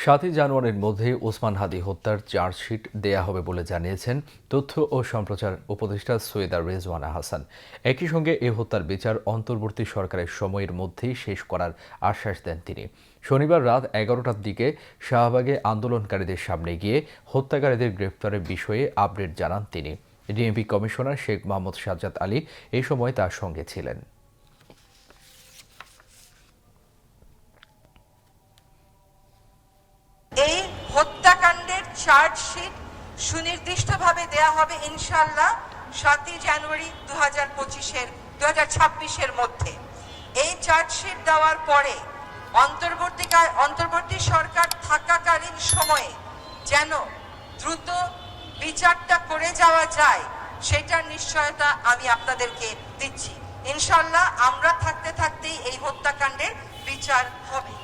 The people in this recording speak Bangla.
7ই জানুয়ারির মধ্যে ওসমান হাদি হত্যার চার্জশিট দেয়া হবে বলে জানিয়েছেন তথ্য ও সম্প্রচার উপদেষ্টা সৈয়দা রেজওয়ানা হাসান। একই সঙ্গে এ হত্যার বিচার অন্তর্বর্তী সরকারের সময়ের মধ্যেই শেষ করার আশ্বাস দেন তিনি। শনিবার রাত 11টার দিকে শাহবাগে আন্দোলনকারীদের সামনে গিয়ে হত্যাকারীদের গ্রেফতারের বিষয়ে আপডেট জানান তিনি। ডিএমপি কমিশনার শেখ মোহাম্মদ সাজ্জাদ আলী এই সময় তার সঙ্গে ছিলেন। এই হত্যাকাণ্ডের চার্জশিট সুনির্দিষ্টভাবে দেয়া হবে ইনশাআল্লাহ 7ই জানুয়ারি 2026-এর মধ্যে। এই চার্জশিট দেওয়ার পরে অন্তর্বর্তী সরকার থাকাকালীন সময়ে যেন দ্রুত বিচারটা করে যাওয়া যায় সেটার নিশ্চয়তা আমি আপনাদেরকে দিচ্ছি। ইনশাআল্লাহ আমরা থাকতে থাকতেই এই হত্যাকাণ্ডের বিচার হবে।